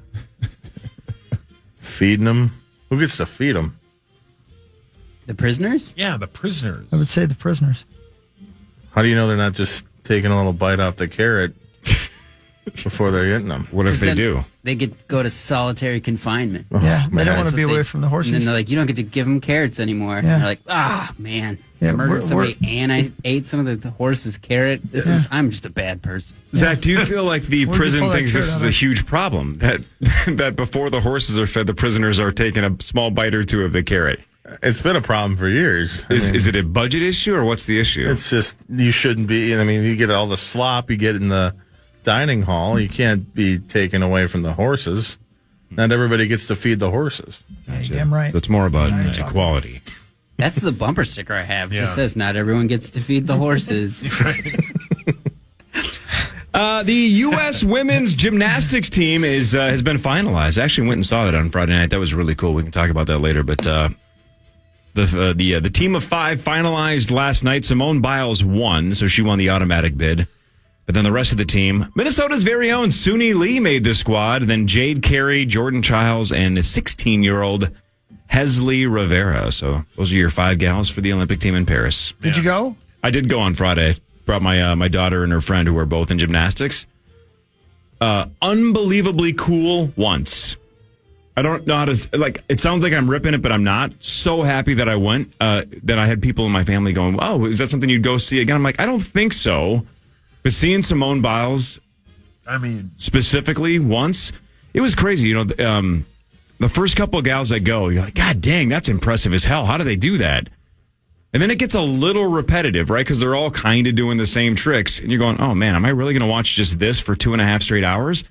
Feeding them? Who gets to feed them? The prisoners? Yeah, the prisoners. I would say the prisoners. How do you know they're not just taking a little bite off the carrot before they're getting them? What if they Then do? They could go to solitary confinement. Yeah, they don't want That's to be what away from the And then horses. they're like, you don't get to give them carrots anymore. Yeah. They're like, man, Yeah, I murdered we're- somebody and I ate some of the horse's carrot. I'm just a bad person. Zach, do you feel like the Where'd you prison pull that thinks this carrot is out a of? huge problem? That before the horses are fed, the prisoners are taking a small bite or two of the carrot. It's been a problem for years. Is it a budget issue or what's the issue? It's just you shouldn't be. I mean, you get all the slop you get in the dining hall. You can't be taken away from the horses. Not everybody gets to feed the horses. Yeah, you're damn right. So it's more about equality. That's the bumper sticker I have. It just Yeah. says, not everyone gets to feed the horses. The U.S. women's gymnastics team has been finalized. I actually went and saw that on Friday night. That was really cool. We can talk about that later. But the team of 5 finalized last night. Simone Biles won, so she won the automatic bid. But then the rest of the team, Minnesota's very own Suni Lee made the squad. And then Jade Carey, Jordan Childs, and a 16-year-old Hesley Rivera. So those are your 5 gals for the Olympic team in Paris. Did you go? I did go on Friday. Brought my daughter and her friend who were both in gymnastics. Unbelievably cool once. I don't know how to, like, it sounds like I'm ripping it, but I'm not. So happy that I went, that I had people in my family going, oh, is that something you'd go see again? I'm like, I don't think so. But seeing Simone Biles, I mean, specifically once, it was crazy. You know, the first couple of gals that go, you're like, God dang, that's impressive as hell. How do they do that? And then it gets a little repetitive, right? Because they're all kind of doing the same tricks. And you're going, oh, man, am I really going to watch just this for 2.5 straight hours?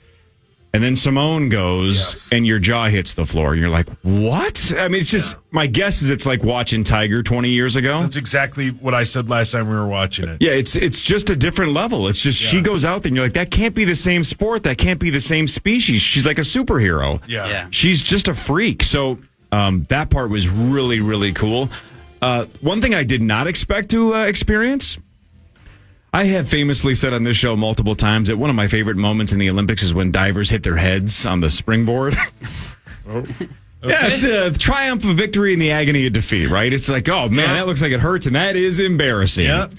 And then Simone goes, and your jaw hits the floor. And you're like, what? I mean, it's just, my guess is it's like watching Tiger 20 years ago. That's exactly what I said last time we were watching it. Yeah, it's just a different level. It's just, she goes out there and you're like, that can't be the same sport. That can't be the same species. She's like a superhero. Yeah. She's just a freak. So that part was really, really cool. One thing I did not expect to experience, I have famously said on this show multiple times that one of my favorite moments in the Olympics is when divers hit their heads on the springboard. Yeah, it's the triumph of victory and the agony of defeat, right? It's like, oh, man, that looks like it hurts, and that is embarrassing. Yeah.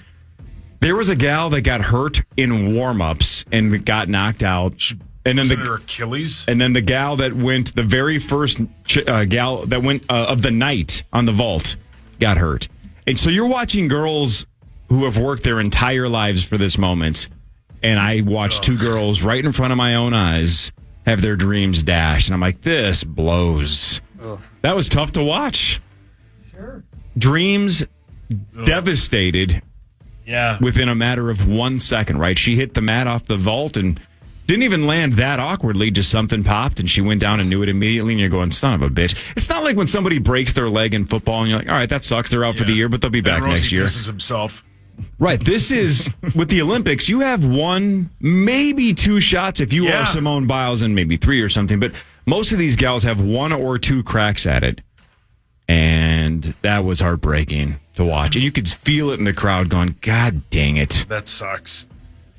There was a gal that got hurt in warm-ups and got knocked out. And then her Achilles? And then the gal that went, the very first gal that went of the night on the vault got hurt. And so you're watching girls who have worked their entire lives for this moment, and I watched two girls right in front of my own eyes have their dreams dashed, and I'm like, this blows. That was tough to watch. Sure. Dreams devastated within a matter of 1 second, right? She hit the mat off the vault and didn't even land that awkwardly, just something popped, and she went down and knew it immediately, and you're going, son of a bitch. It's not like when somebody breaks their leg in football, and you're like, all right, that sucks, they're out for the year, but they'll be back next year. Pisses himself. Right. This is, with the Olympics, you have one, maybe two shots if you are Simone Biles, and maybe three or something. But most of these gals have one or two cracks at it. And that was heartbreaking to watch. And you could feel it in the crowd going, God dang it. That sucks.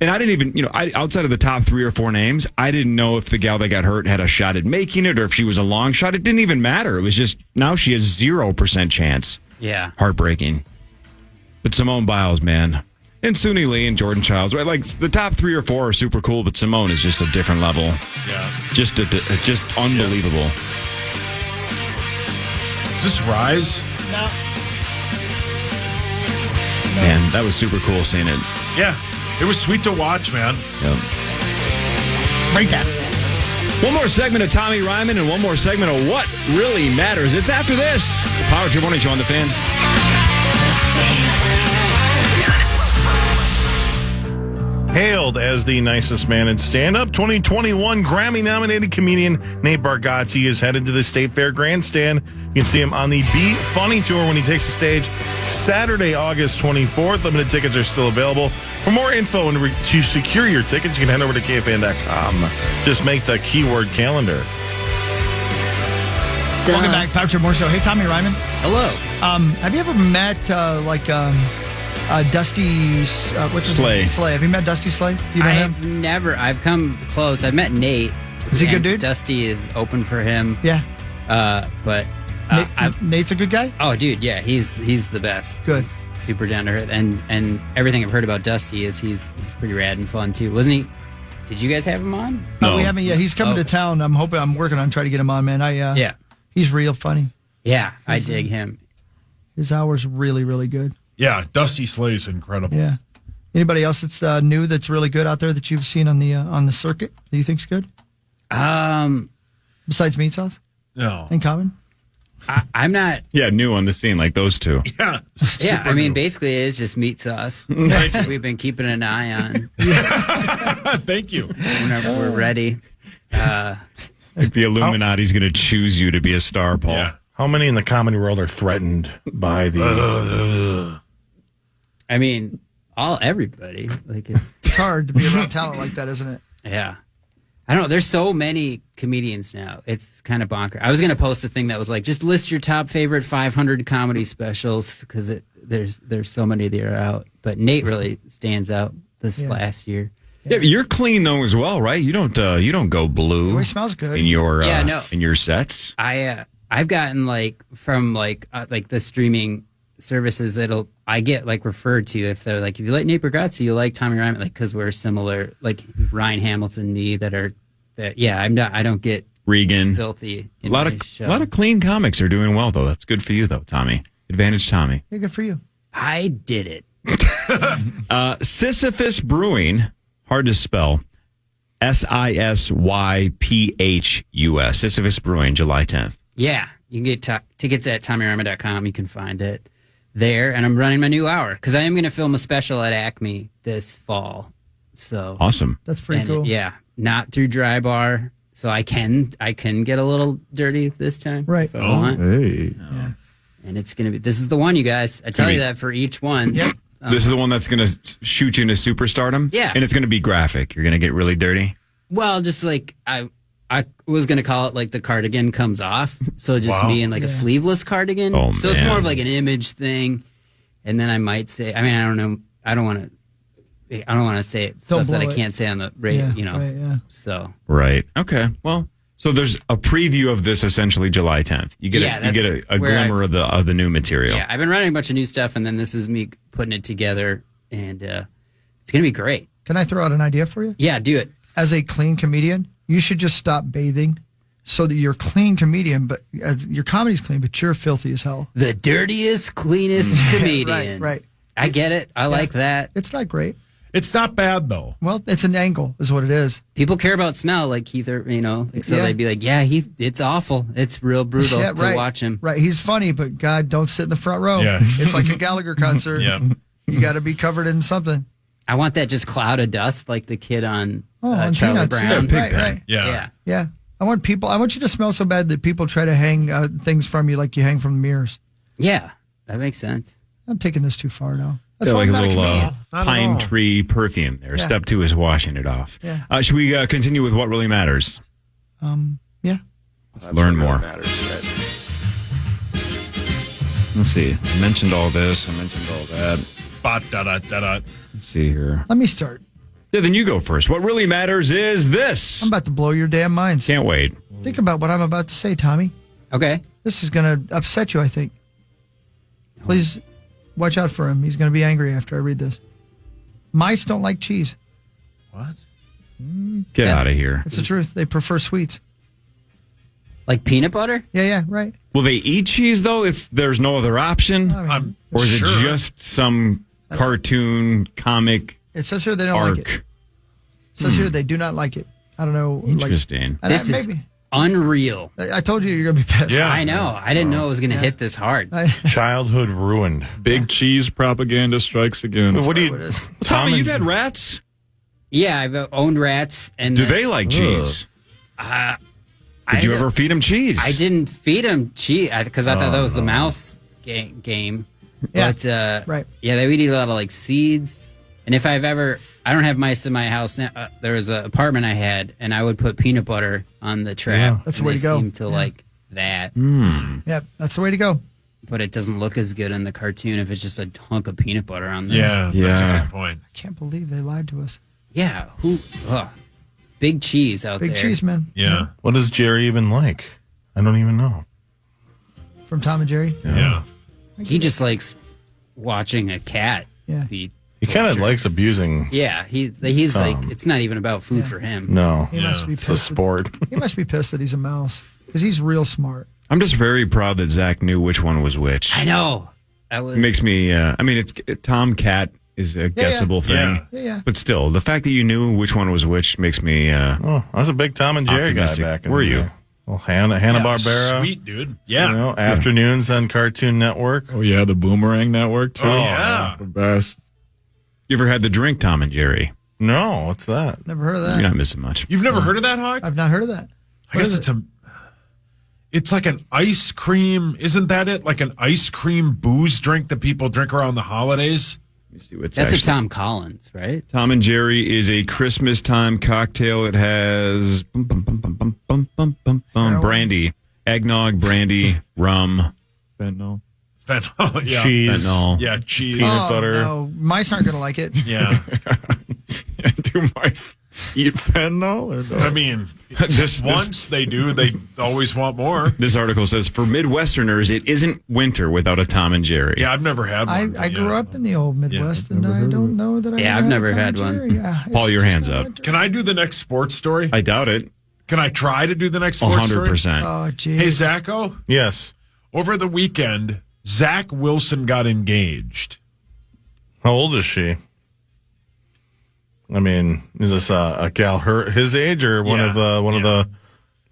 And I didn't even, outside of the top 3 or 4 names, I didn't know if the gal that got hurt had a shot at making it or if she was a long shot. It didn't even matter. It was just, now she has 0% chance. Yeah. Heartbreaking. But Simone Biles, man, and Suni Lee and Jordan Childs, right? Like the top 3 or 4 are super cool, but Simone is just a different level. Yeah, just unbelievable. Is this Rise? No. Man, that was super cool seeing it. Yeah, it was sweet to watch, man. Yep. Breakdown. One more segment of Tommy Ryman and one more segment of What Really Matters. It's after this. Power Trip Morning Show on the Fan. Hailed as the nicest man in stand-up, 2021 Grammy-nominated comedian Nate Bargatze is headed to the State Fair Grandstand. You can see him on the Be Funny Tour when he takes the stage Saturday, August 24th. Limited tickets are still available. For more info and to secure your tickets, you can head over to KFAN.com. Just make the keyword calendar. Welcome back, Power Trip Morning Show. Hey, Tommy Ryman. Hello. Have you ever met Dusty? What's his Slay. name? Slay. Have you met Dusty Slay? You know him? I've come close. I've met Nate. Is he a good dude? Dusty is open for him. Yeah. But Nate's a good guy. Oh, dude, yeah, he's the best. Good. He's super down to earth, and everything I've heard about Dusty is he's pretty rad and fun too, wasn't he? Did you guys have him on? No, we haven't yet. He's coming to town. I'm working on trying to get him on, man. Yeah. He's real funny. Yeah, I dig him. His hour's really, really good. Yeah, Dusty Slay's incredible. Yeah. Anybody else that's new that's really good out there that you've seen on the circuit that you think's good? Besides Meat Sauce? No. In common? I'm not. Yeah, new on the scene like those two. Yeah. Yeah, I mean, basically, it's just meat sauce. We've been keeping an eye on. Thank you. Whenever we're ready. Like the Illuminati's going to choose you to be a star, Paul. Yeah. How many in the comedy world are threatened by the... I mean, everybody. Like It's hard to be around talent like that, isn't it? Yeah. I don't know. There's so many comedians now. It's kind of bonkers. I was going to post a thing that was like, just list your top favorite 500 comedy specials because there's so many that are out. But Nate really stands out this last year. Yeah, you're clean though as well, right? You don't go blue. He smells good. In your no. in your sets. I've gotten like from like the streaming services. I get like referred to if they're like, if you like Nate Bargatze, you like Tommy Ryman, like because we're similar, like Ryan Hamilton, me I don't get Regan. filthy. A lot of clean comics are doing well though. That's good for you though, Tommy. Advantage Tommy. Yeah, good for you. I did it. Sisyphus Brewing, hard to spell. SISYPHUS. Sisyphus Brewing, July 10th. Yeah, you can get tickets at TommyRyman.com. You can find it there. And I'm running my new hour because I am going to film a special at Acme this fall. So Awesome. That's pretty cool. Not through Dry Bar. So I can get a little dirty this time. Right. If I want. Hey. And it's going to be, this is the one, you guys. I tell you that for each one. Yep. This is the one that's going to shoot you into superstardom? Yeah. And it's going to be graphic. You're going to get really dirty? Well, just like I was going to call it like the cardigan comes off. So just me in like a sleeveless cardigan. Oh, so it's man. more of like an image thing. And then I might say, I mean, I don't know. I don't want to say stuff that I can't say on the radio, Right, yeah. So. Right. Okay. Well, so there's a preview of this essentially July 10th. You get a glimmer of the new material. Yeah, I've been writing a bunch of new stuff, and then this is me putting it together, and it's going to be great. Can I throw out an idea for you? Yeah, do it. As a clean comedian, you should just stop bathing so that you're a clean comedian, but as your comedy's clean, but you're filthy as hell. The dirtiest, cleanest comedian. Right. I get it. I like that. It's not great. It's not bad though. Well, it's an angle, is what it is. People care about smell, like Keith, so they'd be like, "Yeah, it's awful. It's real brutal to watch him." Right, he's funny, but God, don't sit in the front row. Yeah. It's like a Gallagher concert. Yeah. You got to be covered in something. I want that just cloud of dust, like the kid on on Charlie Peanuts. Brown. Yeah, right. Yeah. Yeah. I want you to smell so bad that people try to hang things from you like you hang from mirrors. Yeah, that makes sense. I'm taking this too far now. That's Yeah, why like I'm a not a little comedian. pine tree perfume there. Yeah. Step 2 is washing it off. Yeah. Should we continue with what really matters? Yeah. Learn more. Let's see. I mentioned all this. I mentioned all that. Da-da-da-da. Let's see here. Let me start. Yeah, then you go first. What really matters is this. I'm about to blow your damn minds. Can't wait. Think about what I'm about to say, Tommy. Okay. This is going to upset you, I think. Please watch out for him. He's going to be angry after I read this. Mice don't like cheese. What? Get out of here. It's the truth. They prefer sweets. Like peanut butter? Yeah, right. Will they eat cheese, though, if there's no other option? I'm Or is sure. it just some cartoon, comic It says here they don't like it. arc? It says here they do not like it. I don't know. Interesting. Like, This is maybe. unreal. I told you you're going to be pissed. Yeah. I know. I didn't know it was going to hit this hard. Childhood ruined. Big cheese propaganda strikes again. What do It you, is. Tommy, you've had rats? Yeah, I've owned rats. And Do they like cheese? Did you ever feed them cheese? I didn't feed them cheese because I thought that was the mouse game. Yeah. But Right. yeah, they would eat a lot of like seeds. And if I don't have mice in my house now. There was an apartment I had, and I would put peanut butter on the trap. That's the and way they to go. Seem to like that, Yeah, that's the way to go. but it doesn't look as good in the cartoon if it's just a hunk of peanut butter on there. Yeah, that's Yeah. a good point. I can't believe they lied to us. Yeah. Big cheese out Big there. cheese, man. Yeah. what does Jerry even like? I don't even know. From Tom and Jerry. Yeah. He just likes watching a cat Yeah. be. He kind of tortured. likes abusing. Yeah, he's like, it's not even about food for him. No, He must be it's the pissed. sport. He must be pissed that he's a mouse because he's real smart. I'm just very proud that Zach knew which one was which. I know. That was It makes me, it's Tom Cat is a guessable thing. Yeah. But still, the fact that you knew which one was which makes me, Oh, I was a big Tom and Jerry Optimistic. guy back in Were the you? day. Well, Hanna-Barbera. Sweet, dude. Yeah. You know, afternoons on Cartoon Network. Oh, yeah, the Boomerang Network, too. Oh, yeah. The best. you ever had the drink Tom and Jerry? No, what's that? Never heard of You're that. not missing much. You've never heard of that, Hawk? I've not heard of that. I guess it's like an ice cream. Isn't that it? Like an ice cream booze drink that people drink around the holidays? Let me see what's that's a actually- Tom Collins, right? Tom and Jerry is a Christmas time cocktail. It has brandy, eggnog, brandy, rum. Fentanyl. Fentanyl. Yeah. Cheese. Fentanyl. Yeah, cheese. Peanut butter. No, mice aren't going to like it. Yeah. Do mice eat fentanyl or no? I mean, This once they do, they always want more. this article says for Midwesterners, it isn't winter without a Tom and Jerry. Yeah, I've never had one. I grew up in the old Midwest, and I don't know that I. Yeah, ever I've never Tom had and one. Jerry. Yeah, Paul, it's your just hands not up. winter. Can I do the next sports story? I doubt it. Can I try to do the next sports story? 100%. Oh, geez. Hey, Zacho, Yes. over the weekend, Zach Wilson got engaged. How old is she? I mean, is this a gal his age or one Yeah, of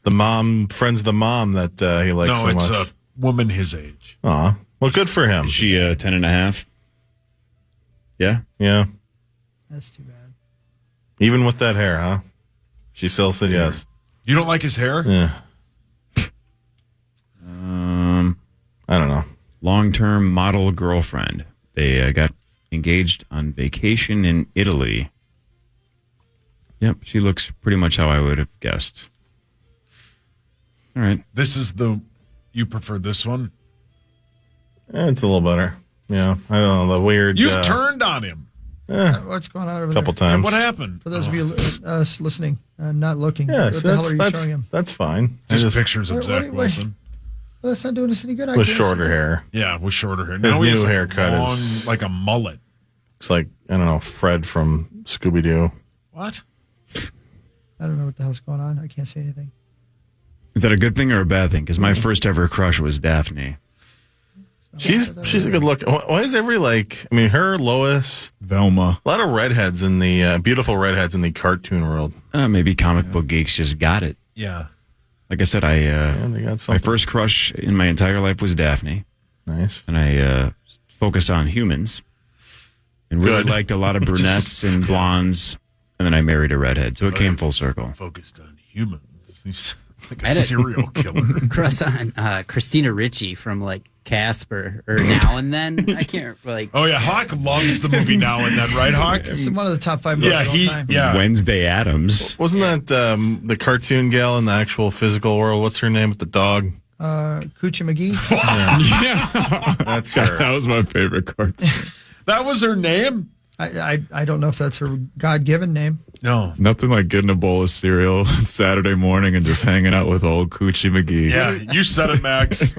the mom friends of the mom that he likes No, so it's much? a woman his age. Aw. Well, good for him. Is she 10 and a half? Yeah. Yeah. That's too bad. Even with that hair, huh? She still said yes. You don't like his hair? Yeah. I don't know. Long-term model girlfriend. They got engaged on vacation in Italy. Yep, she looks pretty much how I would have guessed. All right. This is you prefer this one? It's a little better. Yeah, I don't know, the weird... You've turned on him. What's going on over couple there? times. What happened? For those of you listening, not looking, Yeah, what so the hell are you that's, showing him? that's fine. Just pictures of Wait, Zach wait. Wilson. Well, that's not doing us any good. I With guess. shorter hair. Yeah, with shorter hair. His Now he has new like a haircut long, is- like a mullet. It's like, I don't know, Fred from Scooby-Doo. What? I don't know what the hell's going on. I can't see anything. Is that a good thing or a bad thing? Because my first ever crush was Daphne. She's a good look. Why is her, Lois, Velma. a lot of redheads in the, beautiful redheads in the cartoon world. Maybe comic book geeks just got it. Yeah. Like I said, They got my something. first crush in my entire life was Daphne. Nice. And I focused on humans and really Good. liked a lot of brunettes and blondes. And then I married a redhead. So it came full circle. Focused on humans. He's like a I had a- serial killer. Crush on Christina Ricci from like Casper or Now and Then. I can't like. Oh, yeah. Hawk loves the movie Now and Then, right, Hawk? It's one of the top 5 movies Yeah, of all time. yeah. Wednesday Addams. Wasn't that the cartoon gal in the actual physical world? What's her name with the dog? Coochie McGee. That's her. That was my favorite cartoon. That was her name? I don't know if that's her God-given name. No. Nothing like getting a bowl of cereal on Saturday morning and just hanging out with old Coochie McGee. Yeah, you said it, Max.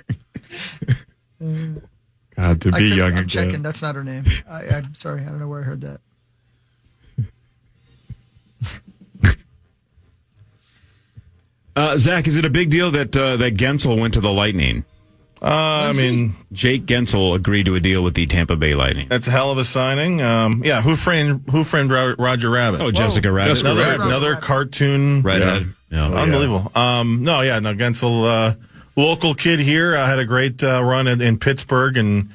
God, to be young I'm again. checking. That's not her name. I'm sorry. I don't know where I heard that. Zach, is it a big deal that that Gensel went to the Lightning? I mean, Jake Gensel agreed to a deal with the Tampa Bay Lightning. that's a hell of a signing. Yeah, Who Framed Roger Rabbit? Oh, Jessica Rabbit. Jessica Rabbit. Another cartoon. Redhead. Yeah. Unbelievable. No, Gensel, local kid here, had a great run in Pittsburgh and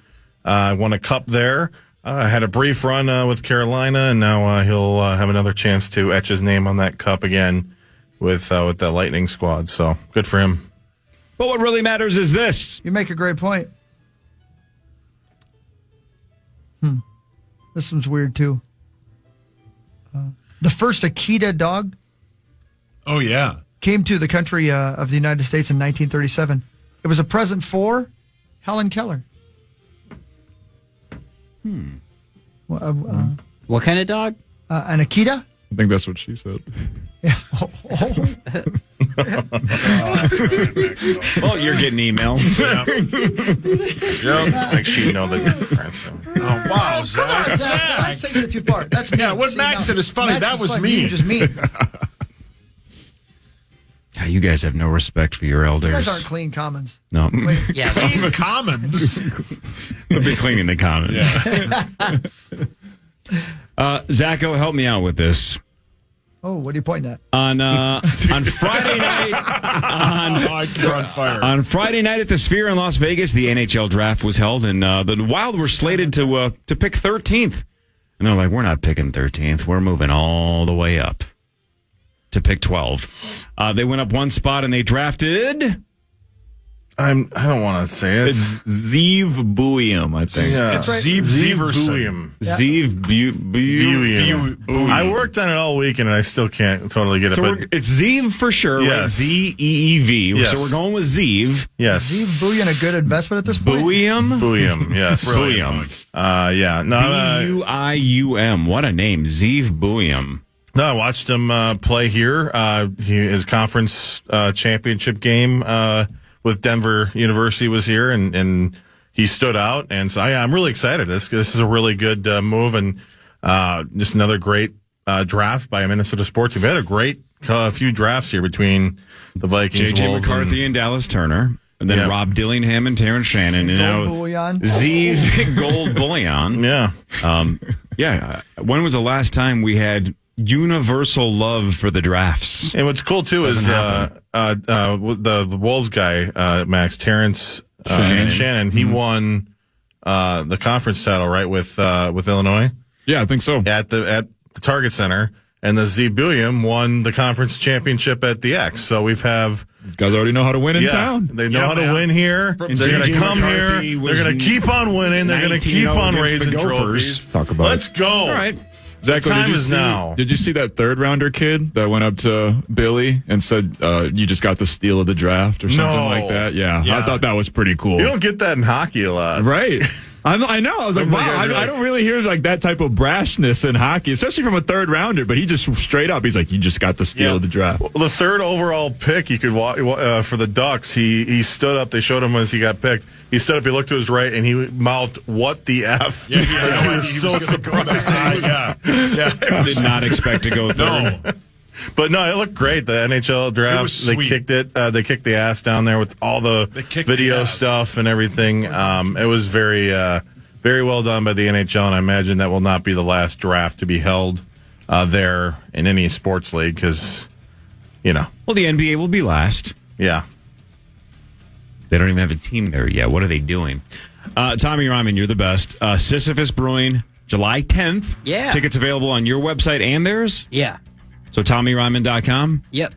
won a cup there. Had a brief run with Carolina, and now he'll have another chance to etch his name on that cup again with the Lightning squad. So good for him. But what really matters is this. You make a great point. This one's weird, too. The first Akita dog Oh, yeah. came to the country of the United States in 1937. It was a present for Helen Keller. What kind of dog? An Akita? I think that's what she said. Well, you're getting emails. Like she'd know the difference. Oh, wow, Zach. That's taking it too far. That's mean. Yeah, what Max said is funny. That was funny. mean. You just mean. God, you guys have no respect for your elders. You guys aren't clean commons. No. Yeah, In the Commons. We'll be cleaning the comments. Zacho, help me out with this. Oh, what are you pointing at? On Friday night, You're on fire. on Friday night at the Sphere in Las Vegas, the NHL draft was held, and the Wild were slated to pick 13th. And they're like, we're not picking 13th. We're moving all the way up to pick 12. They went up one spot and they drafted. I don't want to say it. It's Zeev Buium, I think. Yeah. That's right. Zeev Buium. Zeev Buium. I worked on it all weekend and I still can't totally get it. So But it's Zeev for sure, right? Yes. Zeev. Yes. So we're going with Zeev. yes, Is Steve Buian a good investment at this point? Buium. Buium. Yes, Buium. Yeah. No, Buium. What a name. Zeev Buium. no. I watched him play here. His conference championship game with Denver University was here, and he stood out. And so I'm really excited. This is a really good move, and just another great draft by a Minnesota sports team. We had a great few drafts here between the Vikings, J.J. Wolves, McCarthy and Dallas Turner. And then Yeah. Rob Dillingham and Terrence Shannon. And now Gold bullion. Zeev Gold Bullion. Yeah. When was the last time we had universal love for the drafts? And what's cool too is the Wolves guy, Max Terrence Shannon. He won the conference title right with Illinois Yeah, I think so. at the Target Center. and the Zebulium won the conference championship at the X. So we've have. These guys already know how to win in town. They know how to win here. They're going to come here. They're going to keep on winning. They're going to keep on raising trophies. Talk about Let's go. All right. Zach, the time is now. Did you see that third rounder kid that went up to Billy and said, you just got the steal of the draft or something like that? Yeah, I thought that was pretty cool. You don't get that in hockey a lot. Right. I know. I was like, wow, I don't really hear like that type of brashness in hockey, especially from a third rounder, but he just straight up, he's like, you just got the steal of the draft. Well, the third overall pick he could for the Ducks, he stood up. They showed him as he got picked. He stood up, he looked to his right, and he mouthed, "What the F?" Yeah, he was so surprised. Yeah. Did not expect to go third. No. But no, it looked great. The NHL draft, they kicked it. They kicked the ass down there with all the video stuff and everything. It was very, very well done by the NHL, and I imagine that will not be the last draft to be held there in any sports league because, Well, the NBA will be last. Yeah. They don't even have a team there yet. What are they doing? Tommy Ryman, you're the best. Sisyphus Brewing, July 10th. Yeah. Tickets available on your website and theirs? Yeah. So TommyRyman.com? Yep.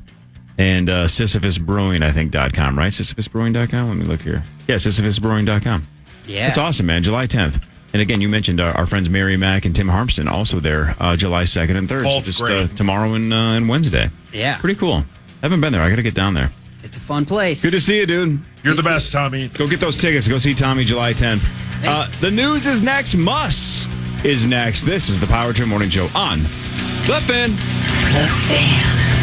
And SisyphusBrewing, I think, .com, right? SisyphusBrewing.com? Let me look here. Yeah, SisyphusBrewing.com. Yeah. That's awesome, man. July 10th. And again, you mentioned our friends Mary Mack and Tim Harmston also there July 2nd and 3rd. Both just great. Tomorrow and Wednesday. Yeah. Pretty cool. Haven't been there. I got to get down there. It's a fun place. Good to see you, dude. You're the best, Tommy. Go get those tickets. Go see Tommy July 10th. The news is next. Muss is next. This is the Power Trip Morning Show on The Fan. The Fan.